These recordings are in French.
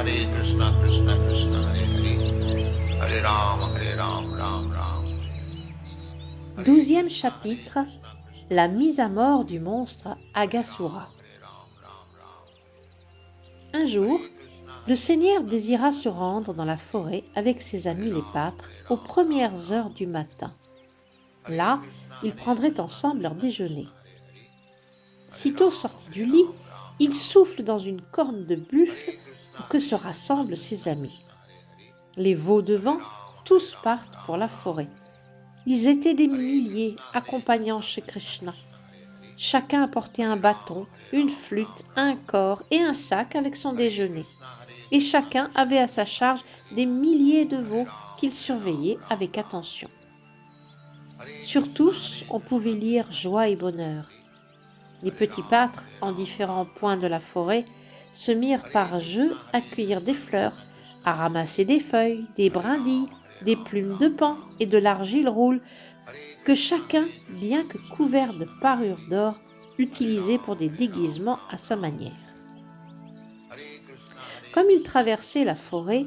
Krishna Krishna Hare Hare, Hare Ram, Ram Ram. 12e chapitre, la mise à mort du monstre Aghasura. Un jour, le Seigneur désira se rendre dans la forêt avec ses amis les pâtres aux premières heures du matin. Là, ils prendraient ensemble leur déjeuner. Sitôt sorti du lit, il souffle dans une corne de buffle pour que se rassemblent ses amis. Les veaux devant, tous partent pour la forêt. Ils étaient des milliers accompagnant Shri Krishna. Chacun apportait un bâton, une flûte, un cor et un sac avec son déjeuner. Et chacun avait à sa charge des milliers de veaux qu'il surveillait avec attention. Sur tous, on pouvait lire joie et bonheur. Les petits pâtres, en différents points de la forêt, se mirent par jeu à cueillir des fleurs, à ramasser des feuilles, des brindilles, des plumes de paon et de l'argile roule, que chacun, bien que couvert de parures d'or, utilisait pour des déguisements à sa manière. Comme ils traversaient la forêt,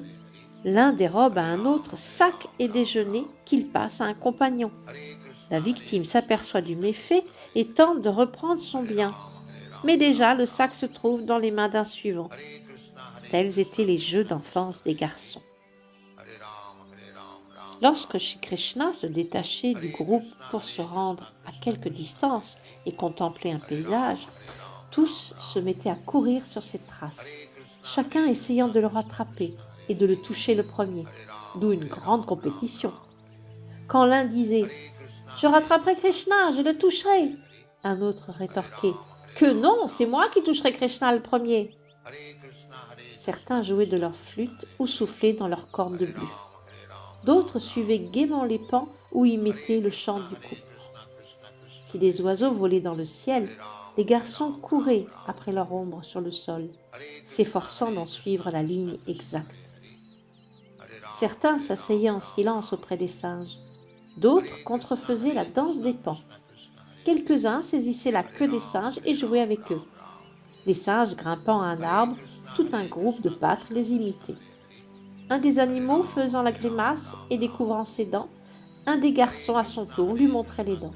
l'un dérobe à un autre sac et déjeuner qu'il passe à un compagnon. La victime s'aperçoit du méfait et tente de reprendre son bien. Mais déjà, le sac se trouve dans les mains d'un suivant. Tels étaient les jeux d'enfance des garçons. Lorsque Shri Krishna se détachait du groupe pour se rendre à quelque distance et contempler un paysage, tous se mettaient à courir sur ses traces, chacun essayant de le rattraper et de le toucher le premier, d'où une grande compétition. Quand l'un disait « Je rattraperai Krishna, je le toucherai », un autre rétorquait « Que non, c'est moi qui toucherai Krishna le premier ». Certains jouaient de leur flûte ou soufflaient dans leur corne de buffle. D'autres suivaient gaiement les pans ou imitaient le chant du couple. Si des oiseaux volaient dans le ciel, les garçons couraient après leur ombre sur le sol, s'efforçant d'en suivre la ligne exacte. Certains s'asseyaient en silence auprès des singes, d'autres contrefaisaient la danse des pans. Quelques-uns saisissaient la queue des singes et jouaient avec eux. Les singes grimpant à un arbre, tout un groupe de pâtres les imitait. Un des animaux faisant la grimace et découvrant ses dents, un des garçons à son tour lui montrait les dents.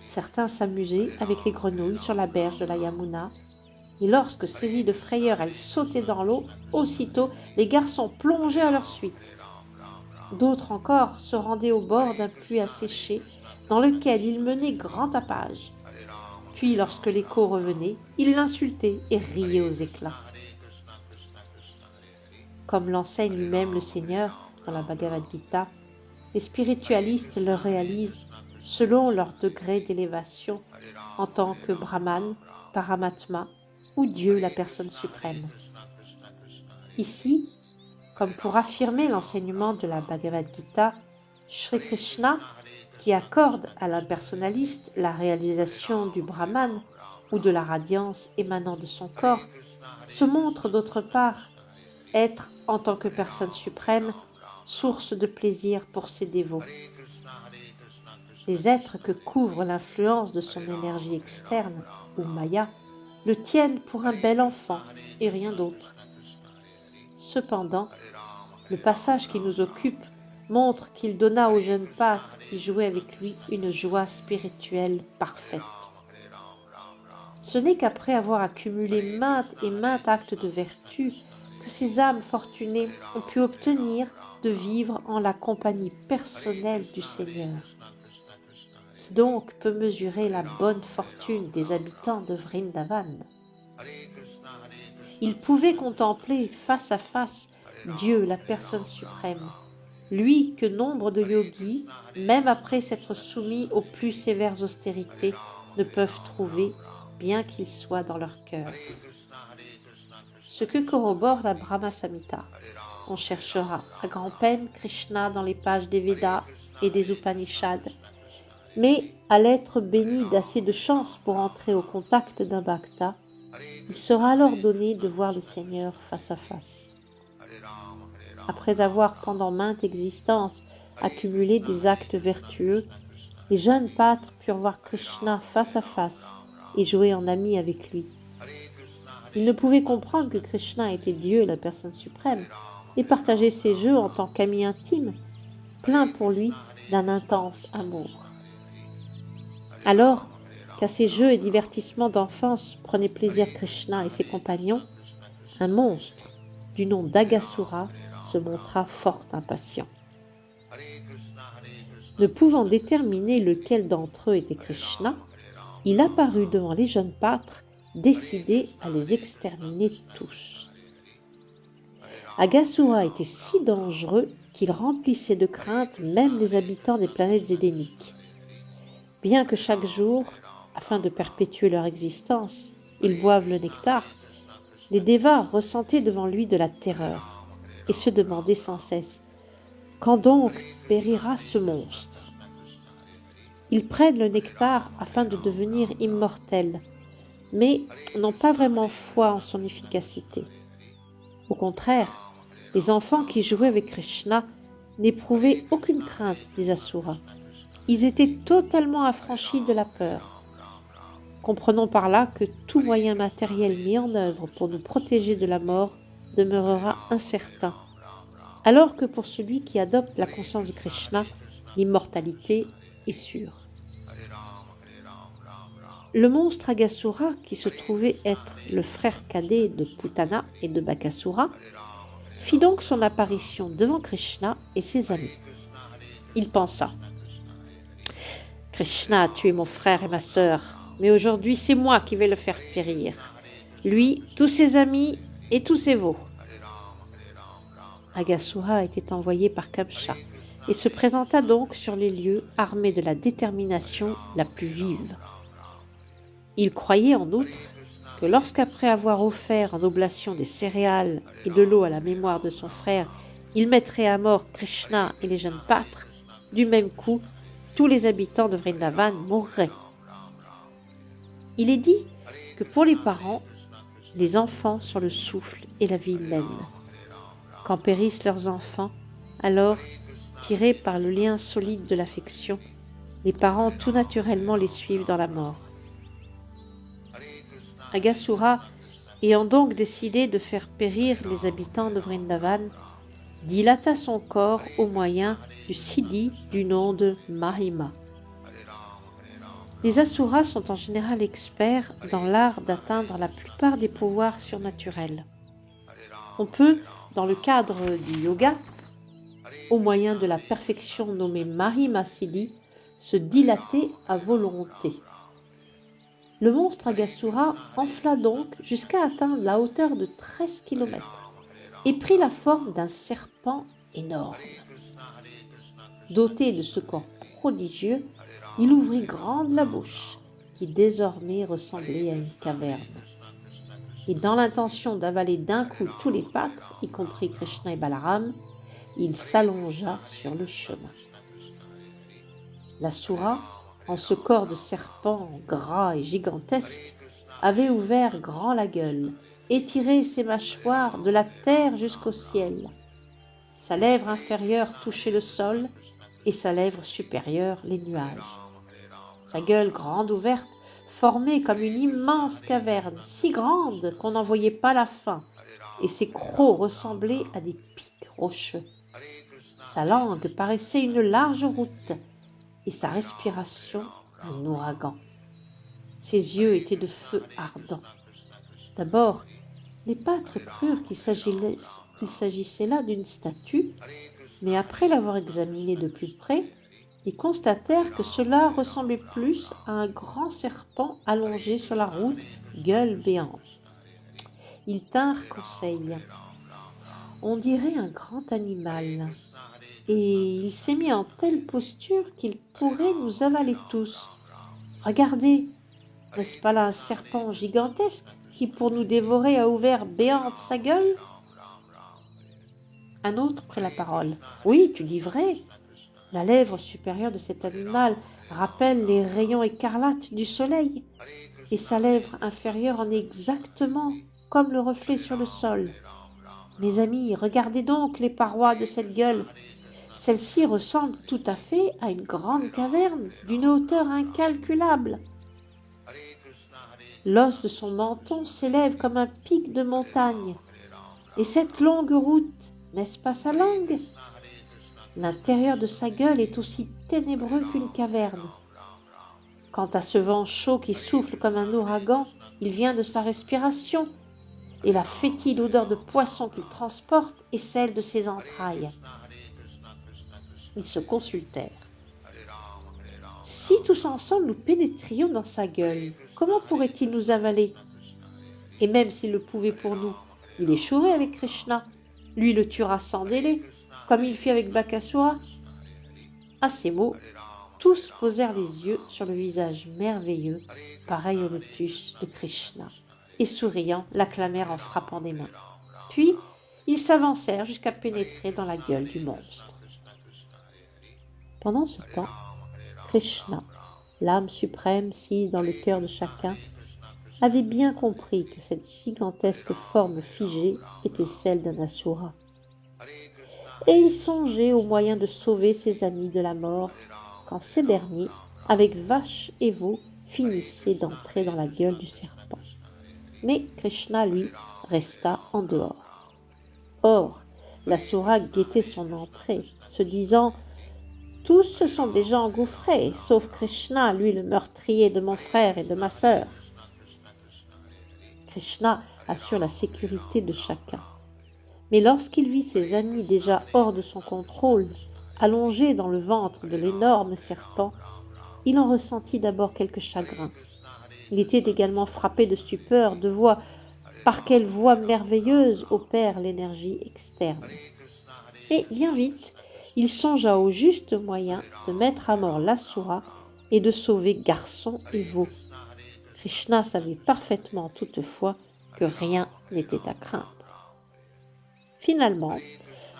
Certains s'amusaient avec les grenouilles sur la berge de la Yamuna, et lorsque, saisis de frayeur, elles sautaient dans l'eau, aussitôt les garçons plongeaient à leur suite. D'autres encore se rendaient au bord d'un puits asséché, dans lequel ils menaient grand tapage. Puis, lorsque l'écho revenait, ils l'insultaient et riaient aux éclats. Comme l'enseigne lui-même le Seigneur dans la Bhagavad Gita, les spiritualistes le réalisent selon leur degré d'élévation en tant que Brahman, Paramatma ou Dieu la personne suprême. Ici, comme pour affirmer l'enseignement de la Bhagavad Gita, Shri Krishna, qui accorde à l'impersonnaliste la réalisation du Brahman ou de la radiance émanant de son corps, se montre d'autre part être, en tant que personne suprême, source de plaisir pour ses dévots. Les êtres que couvre l'influence de son énergie externe, ou Maya, le tiennent pour un bel enfant et rien d'autre. Cependant, le passage qui nous occupe montre qu'il donna au jeune pâtre qui jouait avec lui une joie spirituelle parfaite. Ce n'est qu'après avoir accumulé maintes et maintes actes de vertu que ces âmes fortunées ont pu obtenir de vivre en la compagnie personnelle du Seigneur. Qui donc peut mesurer la bonne fortune des habitants de Vrindavan? Ils pouvaient contempler face à face Dieu, la personne suprême, lui que nombre de yogis, même après s'être soumis aux plus sévères austérités, ne peuvent trouver, bien qu'il soit dans leur cœur. Ce que corrobore la Brahma Samhita. On cherchera à grand-peine Krishna dans les pages des Védas et des Upanishads, mais à l'être béni d'assez de chance pour entrer au contact d'un bhakta, il sera alors donné de voir le Seigneur face à face. Après avoir pendant maintes existences accumulé des actes vertueux, les jeunes pâtres purent voir Krishna face à face et jouer en amis avec lui. Il ne pouvait comprendre que Krishna était Dieu, la personne suprême, et partageait ses jeux en tant qu'ami intime, plein pour lui d'un intense amour. Alors qu'à ces jeux et divertissements d'enfance prenaient plaisir Krishna et ses compagnons, un monstre du nom d'Agasura se montra fort impatient. Ne pouvant déterminer lequel d'entre eux était Krishna, il apparut devant les jeunes pâtres, décidé à les exterminer tous. Agasura était si dangereux qu'il remplissait de crainte même les habitants des planètes édéniques. Bien que chaque jour, afin de perpétuer leur existence, ils boivent le nectar, les dévas ressentaient devant lui de la terreur et se demandaient sans cesse « Quand donc périra ce monstre ?» Ils prennent le nectar afin de devenir immortels, mais n'ont pas vraiment foi en son efficacité. Au contraire, les enfants qui jouaient avec Krishna n'éprouvaient aucune crainte des asuras. Ils étaient totalement affranchis de la peur. Comprenons par là que tout moyen matériel mis en œuvre pour nous protéger de la mort demeurera incertain, alors que pour celui qui adopte la conscience de Krishna, l'immortalité est sûre. Le monstre Agasura, qui se trouvait être le frère cadet de Putana et de Bakasura, fit donc son apparition devant Krishna et ses amis. Il pensa « Krishna a tué mon frère et ma sœur, mais aujourd'hui c'est moi qui vais le faire périr. Lui, tous ses amis et tous ses veaux. » Agasura était envoyé par Kamsa et se présenta donc sur les lieux armé de la détermination la plus vive. Il croyait en outre que lorsqu'après avoir offert en oblation des céréales et de l'eau à la mémoire de son frère, il mettrait à mort Krishna et les jeunes pâtres, du même coup, tous les habitants de Vrindavan mourraient. Il est dit que pour les parents, les enfants sont le souffle et la vie même. Quand périssent leurs enfants, alors, tirés par le lien solide de l'affection, les parents tout naturellement les suivent dans la mort. Agasura, ayant donc décidé de faire périr les habitants de Vrindavan, dilata son corps au moyen du siddhi du nom de Mahima. Les asuras sont en général experts dans l'art d'atteindre la plupart des pouvoirs surnaturels. On peut, dans le cadre du yoga, au moyen de la perfection nommée Mahima Siddhi, se dilater à volonté. Le monstre Agasura enfla donc jusqu'à atteindre la hauteur de 13 km et prit la forme d'un serpent énorme. Doté de ce corps prodigieux, il ouvrit grande la bouche, qui désormais ressemblait à une caverne. Et dans l'intention d'avaler d'un coup tous les pâtres, y compris Krishna et Balaram, il s'allongea sur le chemin. L'asura, en ce corps de serpent gras et gigantesque, avait ouvert grand la gueule, étiré ses mâchoires de la terre jusqu'au ciel. Sa lèvre inférieure touchait le sol et sa lèvre supérieure les nuages. Sa gueule grande ouverte formait comme une immense caverne, si grande qu'on n'en voyait pas la fin, et ses crocs ressemblaient à des pics rocheux. Sa langue paraissait une large route, et sa respiration un ouragan. Ses yeux étaient de feu ardent. D'abord, les pâtres crurent qu'il s'agissait là d'une statue, mais après l'avoir examinée de plus près, ils constatèrent que cela ressemblait plus à un grand serpent allongé sur la route, gueule béante. Ils tinrent conseil. On dirait un grand animal, et il s'est mis en telle posture qu'il pourrait nous avaler tous. Regardez, n'est-ce pas là un serpent gigantesque qui, pour nous dévorer, a ouvert béante sa gueule? Un autre prit la parole. Oui, tu dis vrai. La lèvre supérieure de cet animal rappelle les rayons écarlates du soleil, et sa lèvre inférieure en est exactement comme le reflet sur le sol. Mes amis, regardez donc les parois de cette gueule. Celle-ci ressemble tout à fait à une grande caverne d'une hauteur incalculable. L'os de son menton s'élève comme un pic de montagne. Et cette longue route, n'est-ce pas sa langue? L'intérieur de sa gueule est aussi ténébreux qu'une caverne. Quant à ce vent chaud qui souffle comme un ouragan, il vient de sa respiration, et la fétide odeur de poisson qu'il transporte est celle de ses entrailles. Ils se consultèrent. Si tous ensemble nous pénétrions dans sa gueule, comment pourrait-il nous avaler? Et même s'il le pouvait pour nous, il échouerait avec Krishna. Lui le tuera sans délai, comme il fit avec Bakasura. À ces mots, tous posèrent les yeux sur le visage merveilleux, pareil au lotus de Krishna, et souriant, l'acclamèrent en frappant des mains. Puis, ils s'avancèrent jusqu'à pénétrer dans la gueule du monstre. Pendant ce temps, Krishna, l'âme suprême sise dans le cœur de chacun, avait bien compris que cette gigantesque forme figée était celle d'un asura. Et il songeait au moyen de sauver ses amis de la mort, quand ces derniers, avec vaches et veaux, finissaient d'entrer dans la gueule du serpent. Mais Krishna, lui, resta en dehors. Or, l'asura guettait son entrée, se disant « Tous se sont déjà engouffrés, sauf Krishna, lui le meurtrier de mon frère et de ma sœur. » Krishna assure la sécurité de chacun. Mais lorsqu'il vit ses amis déjà hors de son contrôle, allongés dans le ventre de l'énorme serpent, il en ressentit d'abord quelque chagrin. Il était également frappé de stupeur de voir par quelle voie merveilleuse opère l'énergie externe. Et bien vite, il songea au juste moyen de mettre à mort l'asura et de sauver garçon et veau. Krishna savait parfaitement toutefois que rien n'était à craindre. Finalement,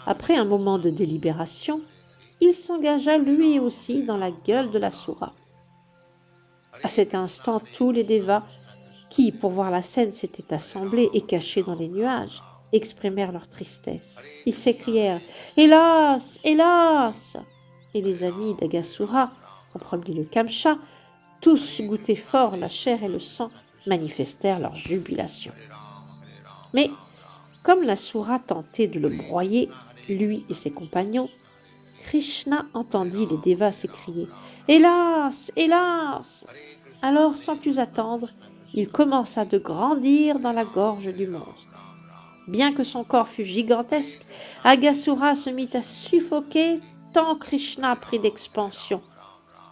après un moment de délibération, il s'engagea lui aussi dans la gueule de l'asura. À cet instant, tous les dévas, qui, pour voir la scène, s'étaient assemblés et cachés dans les nuages, exprimèrent leur tristesse. Ils s'écrièrent « Hélas! Hélas !» Et les amis d'Agasura, en premier le Kamcha, tous goûtaient fort la chair et le sang, manifestèrent leur jubilation. Mais, comme l'asura tentait de le broyer, lui et ses compagnons, Krishna entendit les dévas s'écrier « Hélas! Hélas !» Alors, sans plus attendre, il commença de grandir dans la gorge du monstre. Bien que son corps fût gigantesque, Agasura se mit à suffoquer tant Krishna prit d'expansion.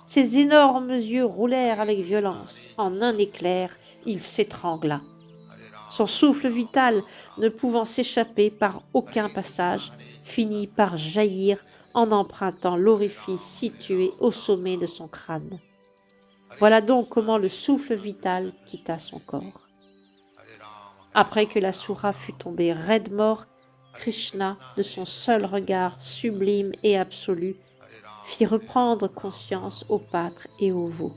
Ses énormes yeux roulèrent avec violence. En un éclair, il s'étrangla. Son souffle vital, ne pouvant s'échapper par aucun passage, finit par jaillir en empruntant l'orifice situé au sommet de son crâne. Voilà donc comment le souffle vital quitta son corps. Après que l'asura fut tombé raide mort, Krishna, de son seul regard sublime et absolu, fit reprendre conscience aux pâtres et aux veaux.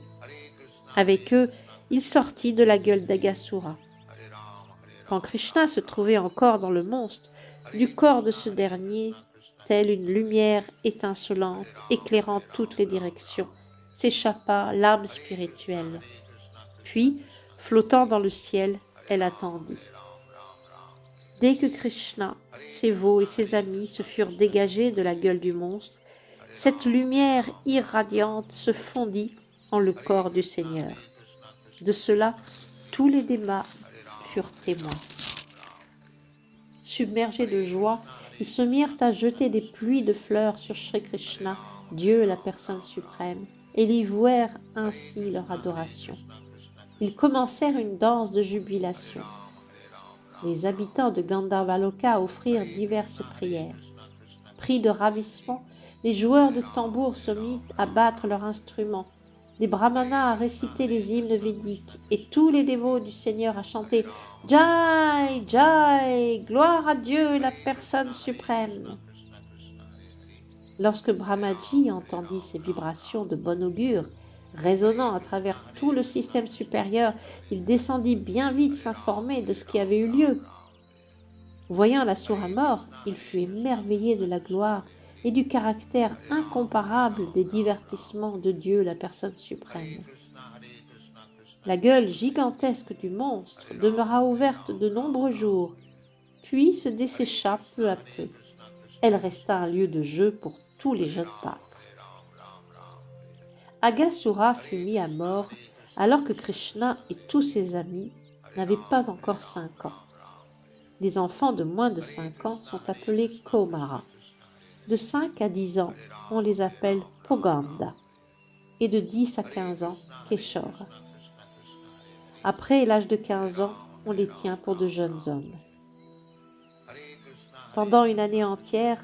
Avec eux, il sortit de la gueule d'Agasura. Quand Krishna se trouvait encore dans le monstre, du corps de ce dernier, telle une lumière étincelante, éclairant toutes les directions, s'échappa l'âme spirituelle. Puis, flottant dans le ciel, elle attendit. Dès que Krishna, ses veaux et ses amis se furent dégagés de la gueule du monstre, cette lumière irradiante se fondit en le corps du Seigneur. De cela, tous les démas furent témoins. Submergés de joie, ils se mirent à jeter des pluies de fleurs sur Shri Krishna, Dieu la personne suprême, et lui vouèrent ainsi leur adoration. Ils commencèrent une danse de jubilation. Les habitants de Gandharvaloka offrirent diverses prières. Pris de ravissement, les joueurs de tambours se mirent à battre leurs instruments, les brahmanas à réciter les hymnes védiques, et tous les dévots du Seigneur à chanter « Jai, Jai, gloire à Dieu, la personne suprême !» Lorsque Brahmaji entendit ces vibrations de bon augure, résonnant à travers tout le système supérieur, il descendit bien vite s'informer de ce qui avait eu lieu. Voyant l'asura mort, il fut émerveillé de la gloire et du caractère incomparable des divertissements de Dieu, la personne suprême. La gueule gigantesque du monstre demeura ouverte de nombreux jours, puis se dessécha peu à peu. Elle resta un lieu de jeu pour tous les jeunes pâtres. Aghasura fut mis à mort alors que Krishna et tous ses amis n'avaient pas encore 5 ans. Les enfants de moins de 5 ans sont appelés Kaumara. De 5 à 10 ans, on les appelle Poganda. Et de 10 à 15 ans, Keshora. Après l'âge de 15 ans, on les tient pour de jeunes hommes. Pendant une année entière,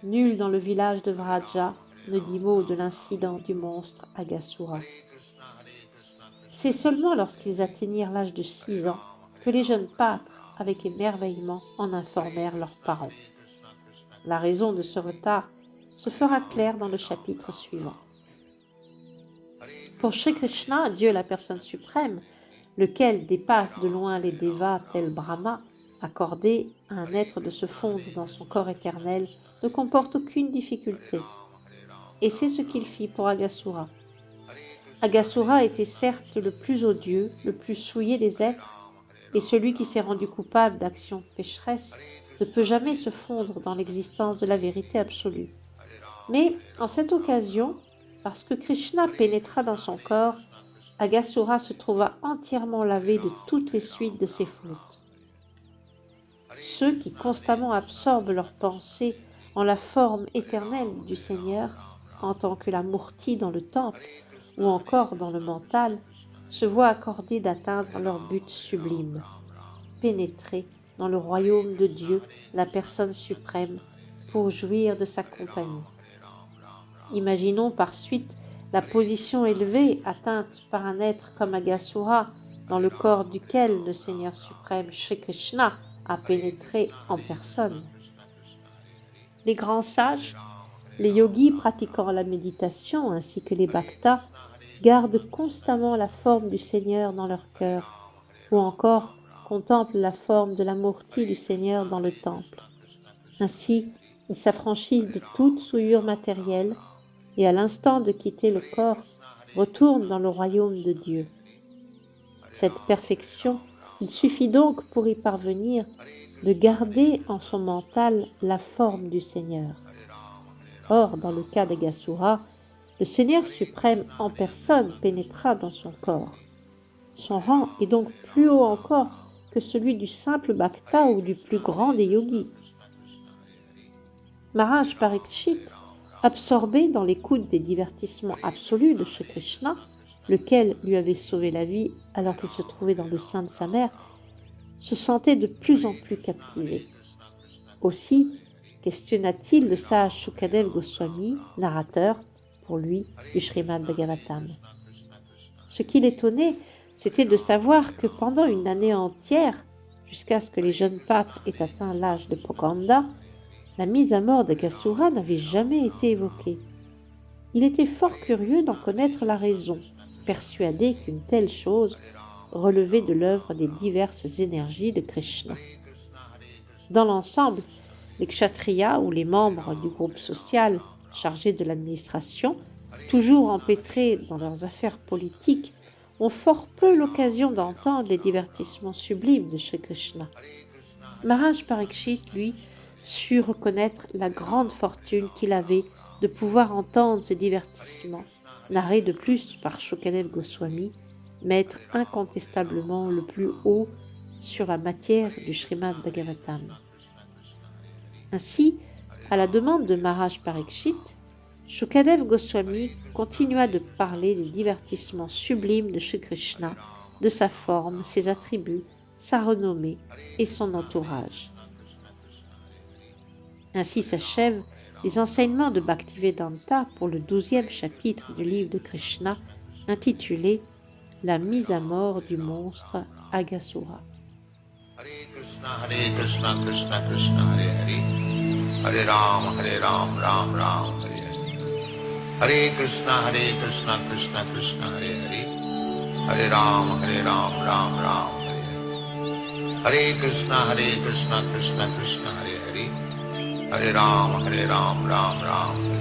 nul dans le village de Vraja ne dit mot de l'incident du monstre Aghasura. C'est seulement lorsqu'ils atteignirent l'âge de 6 ans que les jeunes pâtres, avec émerveillement, en informèrent leurs parents. La raison de ce retard se fera claire dans le chapitre suivant. Pour Shri Krishna, Dieu la personne suprême, lequel dépasse de loin les devas tels Brahma, accorder à un être de se fondre dans son corps éternel ne comporte aucune difficulté. Et c'est ce qu'il fit pour Aghasura. Aghasura était certes le plus odieux, le plus souillé des êtres, et celui qui s'est rendu coupable d'actions pécheresses ne peut jamais se fondre dans l'existence de la vérité absolue. Mais en cette occasion, parce que Krishna pénétra dans son corps, Aghasura se trouva entièrement lavé de toutes les suites de ses fautes. Ceux qui constamment absorbent leurs pensées en la forme éternelle du Seigneur, en tant que la Murti dans le temple ou encore dans le mental, se voient accorder d'atteindre leur but sublime, pénétrer dans le royaume de Dieu, la personne suprême, pour jouir de sa compagnie. Imaginons par suite la position élevée atteinte par un être comme Aghasura, dans le corps duquel le Seigneur suprême Shri Krishna a pénétré en personne. Les grands sages, les yogis pratiquant la méditation ainsi que les bhaktas gardent constamment la forme du Seigneur dans leur cœur, ou encore contemplent la forme de la Murti du Seigneur dans le temple. Ainsi, ils s'affranchissent de toute souillure matérielle et à l'instant de quitter le corps, retournent dans le royaume de Dieu. Cette perfection, il suffit donc pour y parvenir de garder en son mental la forme du Seigneur. Or, dans le cas d'Aghasura, le Seigneur suprême en personne pénétra dans son corps. Son rang est donc plus haut encore que celui du simple bhakta ou du plus grand des yogis. Maharaj Parikshit, absorbé dans l'écoute des divertissements absolus de Shri Krishna, lequel lui avait sauvé la vie alors qu'il se trouvait dans le sein de sa mère, se sentait de plus en plus captivé. Aussi questionna-t-il le sage Shukadev Goswami, narrateur, pour lui, du Srimad Bhagavatam. Ce qui l'étonnait, c'était de savoir que pendant une année entière, jusqu'à ce que les jeunes pâtres aient atteint l'âge de Poganda, la mise à mort d'Aghasura n'avait jamais été évoquée. Il était fort curieux d'en connaître la raison, persuadé qu'une telle chose relevait de l'œuvre des diverses énergies de Krishna. Dans l'ensemble, les kshatriyas ou les membres du groupe social chargés de l'administration, toujours empêtrés dans leurs affaires politiques, ont fort peu l'occasion d'entendre les divertissements sublimes de Shri Krishna. Maharaj Parikshit, lui, sut reconnaître la grande fortune qu'il avait de pouvoir entendre ces divertissements, narrés de plus par Shukadev Goswami, maître incontestablement le plus haut sur la matière du Srimad Bhagavatam. Ainsi, à la demande de Maharaj Parikshit, Shukadev Goswami continua de parler des divertissements sublimes de Shri Krishna, de sa forme, ses attributs, sa renommée et son entourage. Ainsi s'achèvent les enseignements de Bhaktivedanta pour le 12e chapitre du livre de Krishna, intitulé « La mise à mort du monstre Aghasura ». Hare Krishna, Krishna Krishna, Hare Hare, Hare Ram, Ram Ram, Hare Hare. Hare Krishna, Krishna Krishna, Hare Hare, Hare Ram, Ram Ram, Hare Hare. Hare Krishna, Krishna Krishna, Hare Hare, Hare Ram, Ram Ram, Hare